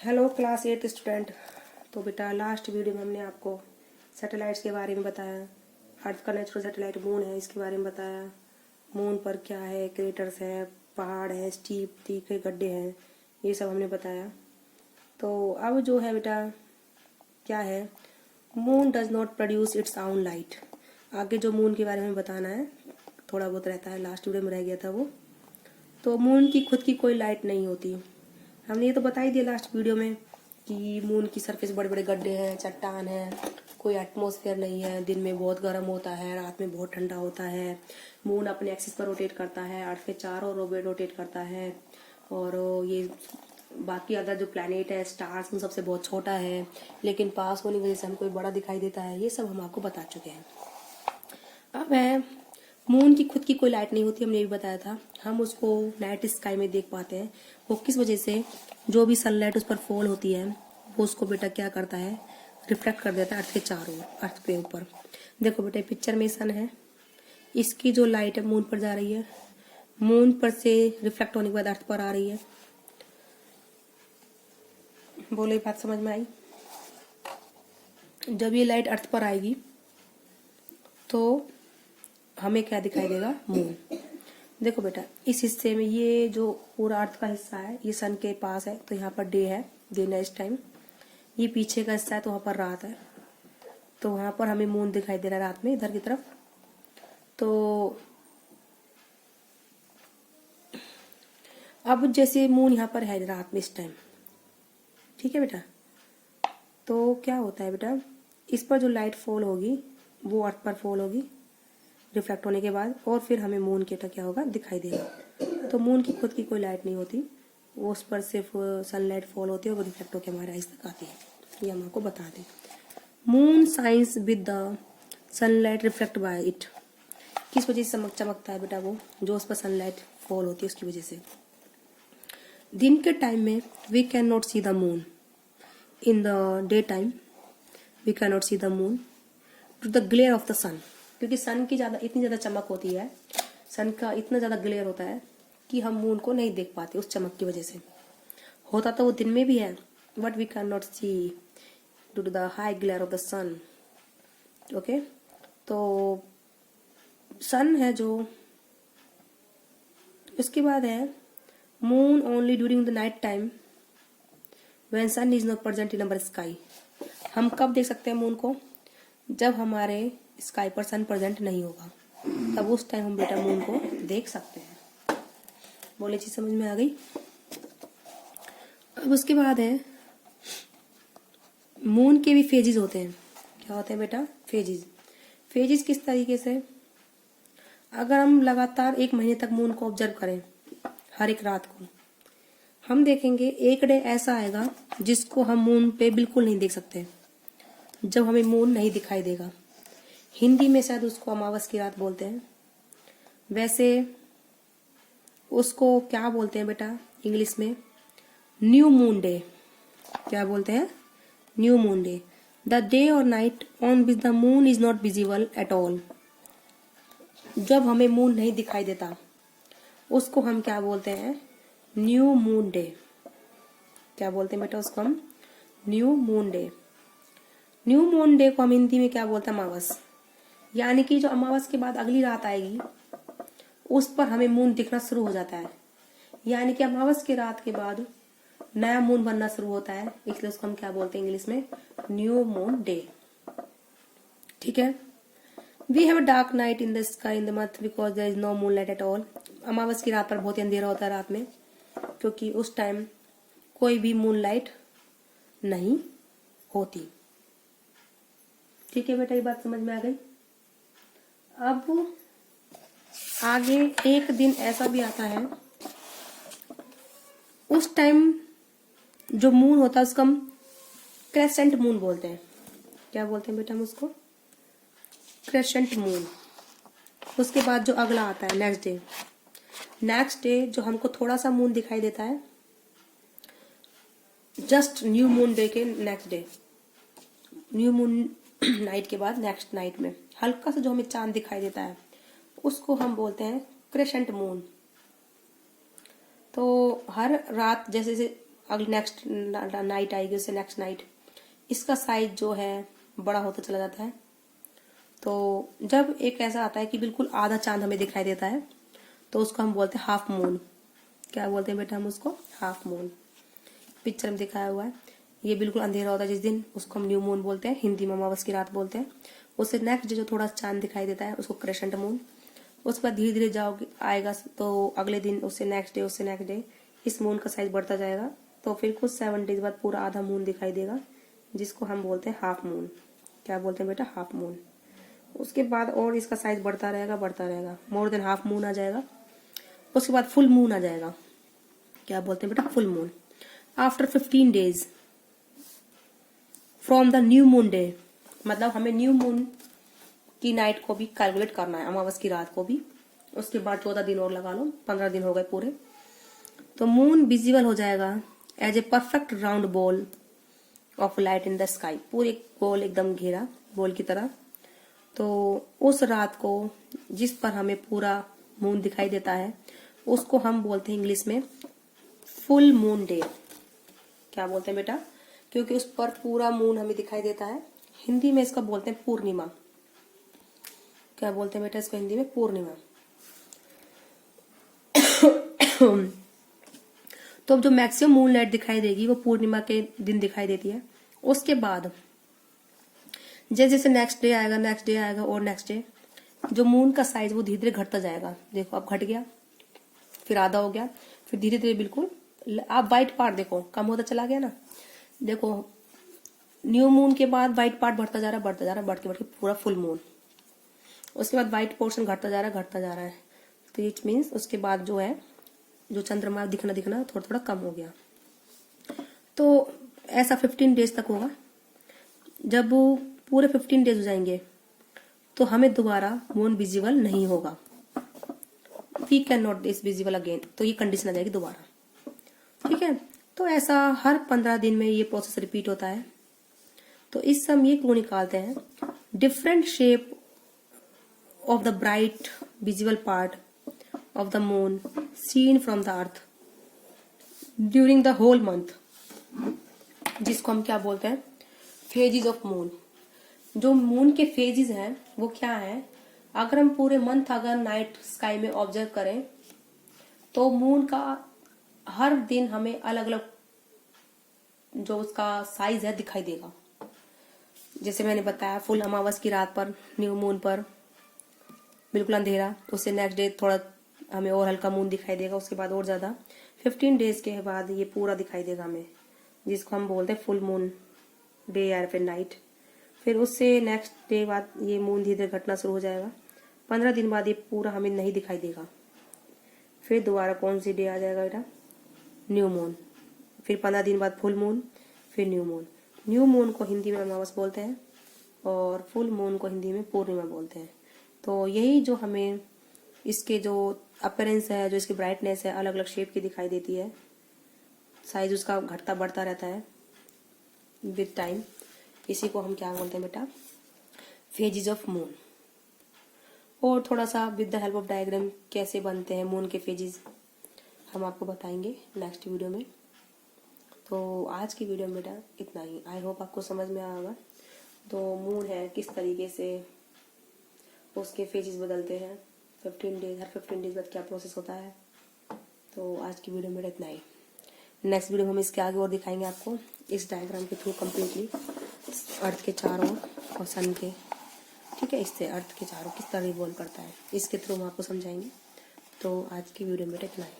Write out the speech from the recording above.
Hello class 8 student. तो बेटा last video में हमने आपको सैटेलाइट्स के बारे में बताया। अर्थ का नेचुरल सैटेलाइट मून है, इसके बारे में बताया। मून पर क्या है, क्रेटर्स है, पहाड़ है, स्टीप तीखे गड्ढे हैं, ये सब हमने बताया। तो अब जो है बेटा क्या है, moon does not produce its own light. आगे जो मून के बारे में बताना है, थोड़ा बहुत रहता है, लास्ट वीडियो में रह गया था वो। तो मून की खुद की कोई लाइट नहीं होती। हमने ये तो बता ही दिया लास्ट वीडियो में कि मून की सरफेस बड़े बड़े गड्ढे हैं, चट्टान है, कोई एटमॉस्फेयर नहीं है, दिन में बहुत गर्म होता है, रात में बहुत ठंडा होता है। मून अपने एक्सिस पर रोटेट करता है, अर्थ के चारों ओर रोटेट करता है। और ये बाकी अदर जो प्लैनेट है, स्टार्स, उन सबसे बहुत छोटा है, लेकिन पास होने की वजह से हमको बड़ा दिखाई देता है। ये सब हम आपको बता चुके हैं। अब है मून की खुद की कोई लाइट नहीं होती, हमने ये भी बताया था। हम उसको नाइट स्काई में देख पाते हैं। वो किस वजह से, जो भी सनलाइट उस पर फॉल होती है वो उसको बेटा क्या करता है, रिफ्लेक्ट कर देता है अर्थ के चारों ओर, अर्थ के ऊपर। देखो बेटा पिक्चर में सन है, इसकी जो लाइट है मून पर जा रही है, मून पर से रिफ्लेक्ट होने के बाद अर्थ पर आ रही है। बोलो ये बात समझ में आई? जब ये लाइट अर्थ पर आएगी तो हमें क्या दिखाई देगा, मून। देखो बेटा इस हिस्से में, ये जो पूरा अर्थ का हिस्सा है ये सन के पास है, तो यहाँ पर डे है, दिन है इस टाइम। ये पीछे का हिस्सा है तो वहाँ पर रात है, तो वहाँ पर हमें मून दिखाई दे रहा है रात में इधर की तरफ। तो अब जैसे मून यहाँ पर है रात में इस टाइम, ठीक है बेटा, तो क्या होता है बेटा, इस पर जो लाइट फॉल होगी वो अर्थ पर फॉल होगी रिफ्लेक्ट होने के बाद, और फिर हमें मून के क्या होगा, दिखाई देगा। तो मून की खुद की कोई लाइट नहीं होती, वो उस पर सिर्फ सनलाइट फॉल होती है और वो रिफ्लेक्ट होकर हमारे आइस तक आती है। ये हम आपको बता दें। Moon shines with the sunlight reflect by it. किस वजह से चमकता है बेटा, वो जो उस पर सनलाइट फॉल होती है उसकी वजह से। दिन के टाइम में we can not see the moon, in the day time we can not see the moon to the glare of the sun. क्योंकि सन की इतनी ज्यादा चमक होती है, सन का इतना ज्यादा ग्लेयर होता है कि हम मून को नहीं देख पाते उस चमक की वजह से। होता तो वो दिन में भी है, but we can not see due to the high glare of the sun. Okay, तो सन है जो, उसके बाद है moon only during the night time when sun is not present in our sky. हम कब देख सकते हैं मून को, जब हमारे स्काई पर सन प्रेजेंट नहीं होगा, तब उस टाइम हम बेटा मून को देख सकते हैं। बोले चीज समझ में आ गई? अब उसके बाद है मून के भी फेजेस होते हैं। क्या होते हैं बेटा? फेजेस। फेजेस किस तरीके से, अगर हम लगातार 1 महीने तक मून को ऑब्जर्व करें, हर एक रात को हम देखेंगे, एक डे ऐसा आएगा जिसको हम मून पे बिल्कुल नहीं देख सकते, जब हमें मून नहीं दिखाई देगा। हिंदी में शायद उसको अमावस की रात बोलते हैं, वैसे उसको क्या बोलते हैं बेटा इंग्लिश में, न्यू मून डे। क्या बोलते हैं? New moon day. The day और night on which the moon is not visible at all. जब हमें मून नहीं दिखाई देता उसको हम क्या बोलते हैं, न्यू मून डे। क्या बोलते हैं बेटा उसको हम? New moon day. New moon day को हम हिंदी में क्या बोलते हैं, अमावस। यानी कि जो अमावस के बाद अगली रात आएगी उस पर हमें मून दिखना शुरू हो जाता है। यानी कि अमावस की रात के बाद नया मून बनना शुरू होता है, इसलिए उसको हम क्या बोलते हैं इंग्लिश में, न्यू मून डे। ठीक है। We have a dark night in the sky in the month because there is no moon light at all. अमावस की रात पर बहुत अंधेरा होता है रात में, क्योंकि उस टाइम कोई भी मून लाइट नहीं होती। ठीक है बेटा, ये बात समझ में आ गई? अब आगे एक दिन ऐसा भी आता है, उस टाइम जो मून होता है उसको हम क्रेसेंट मून बोलते हैं। क्या बोलते हैं बेटा हम उसको? Crescent moon. उसके बाद जो अगला आता है नेक्स्ट डे, नेक्स्ट डे जो हमको थोड़ा सा मून दिखाई देता है, जस्ट न्यू मून डे के next day, new moon night के बाद नेक्स्ट नाइट में हल्का सा जो हमें चांद दिखाई देता है उसको हम बोलते हैं क्रेसेंट मून। तो हर रात जैसे जैसे अगली नेक्स्ट नाइट आएगी, उससे नेक्स्ट नाइट इसका साइज जो है बड़ा होता चला जाता है। तो जब एक ऐसा आता है कि बिल्कुल आधा चांद हमें दिखाई देता है तो उसको हम बोलते हैं हाफ मून। क्या बोलते हैं बेटा हम उसको? Half moon. पिक्चर में दिखाया हुआ है, ये बिल्कुल अंधेरा होता है जिस दिन, उसको हम न्यू मून बोलते हैं, हिंदी में अमावस की रात बोलते हैं। उससे नेक्स्ट जो थोड़ा चांद दिखाई देता है उसको क्रेसेंट मून। उसके बाद धीरे धीरे जाओगे आएगा तो अगले दिन, उससे नेक्स्ट डे इस मून का साइज बढ़ता जाएगा। तो फिर कुछ 7 डेज बाद पूरा आधा मून दिखाई देगा, जिसको हम बोलते हैं हाफ मून। क्या बोलते हैं बेटा? Half moon. उसके बाद और इसका साइज बढ़ता रहेगा, मोर देन हाफ मून आ जाएगा। उसके बाद फुल मून आ जाएगा। क्या बोलते हैं बेटा? Full moon. After 15 days from the new moon day, मतलब हमें न्यू मून की नाइट को भी कैलकुलेट करना है, अमावस की रात को भी। उसके बाद 14 दिन और लगा लो, 15 दिन हो गए पूरे। तो मून विजिबल हो जाएगा as a perfect round ball of light in the sky, पूरे गोल एकदम घेरा बॉल की तरह। तो उस रात को जिस पर हमें पूरा मून दिखाई देता है उसको हम बोलते हैं इंग्लिश में फुल मून डे। क्या बोलते हैं बेटा? क्योंकि उस पर पूरा मून हमें दिखाई देता है। हिंदी में इसका बोलते हैं पूर्णिमा। क्या बोलते हैं बेटा इसको हिंदी में? पूर्णिमा। तो जो मैक्सिमम मून लाइट दिखाई देगी वो पूर्णिमा के दिन दिखाई देती है। उसके बाद जैसे जैसे नेक्स्ट डे आएगा और नेक्स्ट डे, जो मून का साइज वो धीरे धीरे घटता जाएगा। देखो अब घट गया, फिर आधा हो गया, फिर धीरे धीरे बिल्कुल आप व्हाइट पार्ट देखो कम होता चला गया ना। देखो न्यू मून के बाद व्हाइट पार्ट बढ़ता जा रहा है, बढ़ के पूरा फुल मून। उसके बाद व्हाइट पोर्शन घटता जा रहा है। तो इट मीन्स उसके बाद जो है, जो चंद्रमा दिखना थोड़ा थोड़ा कम हो गया। तो ऐसा 15 डेज तक होगा। जब वो पूरे 15 डेज हो जाएंगे तो हमें दोबारा मून विजिबल नहीं होगा। We can not this visible again, तो ये कंडीशन आ जाएगी दोबारा। ठीक है, तो ऐसा हर 15 दिन में ये प्रोसेस रिपीट होता है। तो इससे हम ये क्लू निकालते हैं, different shape of the bright visible part of the moon seen from the earth during the whole month, जिसको हम क्या बोलते हैं? Phases of moon. जो मून के फेजेस हैं वो क्या है? अगर हम पूरे मंथ अगर नाइट स्काई में ऑब्जर्व करें तो मून का हर दिन हमें अलग अलग जो उसका साइज है दिखाई देगा। जैसे मैंने बताया, फुल अमावस की रात पर, न्यू मून पर बिल्कुल अंधेरा, उससे नेक्स्ट डे थोड़ा हमें और हल्का मून दिखाई देगा, उसके बाद और ज्यादा। 15 डेज के बाद ये पूरा दिखाई देगा हमें, जिसको हम बोलते हैं फुल मून डे या फिर नाइट। फिर उससे नेक्स्ट डे बाद ये मून धीरे धीरे घटना शुरू हो जाएगा। 15 दिन बाद ये पूरा हमें नहीं दिखाई देगा। फिर दोबारा कौन सी डे आ जाएगा बेटा? New moon. फिर 15 दिन बाद फुल मून, फिर न्यू मून। न्यू मून को हिंदी में अमावस बोलते हैं और फुल मून को हिंदी में पूर्णिमा बोलते हैं। तो यही जो हमें इसके जो अपीयरेंस है, जो इसकी ब्राइटनेस है, अलग अलग शेप की दिखाई देती है। साइज उसका घटता बढ़ता रहता है विद टाइम। इसी को हम क्या बोलते हैं बेटा? Phases of moon. और थोड़ा सा with the help of diagram कैसे बनते हैं मून के फेजेस हम आपको बताएंगे नेक्स्ट वीडियो में। तो आज की वीडियो में बेटा इतना ही। आई होप आपको समझ में आया होगा। तो मून है किस तरीके से उसके फेजेस बदलते हैं, 15 डेज, हर 15 डेज बाद क्या प्रोसेस होता है। तो आज की वीडियो में बेटा इतना ही। नेक्स्ट वीडियो में हम इसके आगे और दिखाएंगे आपको इस डायग्राम के थ्रू कम्प्लीटली अर्थ के चारों और सन के, ठीक है, इससे अर्थ के चारों किस तरह रिवॉल्व करता है, इसके थ्रू हम आपको समझाएंगे। तो आज की वीडियो में इतना ही।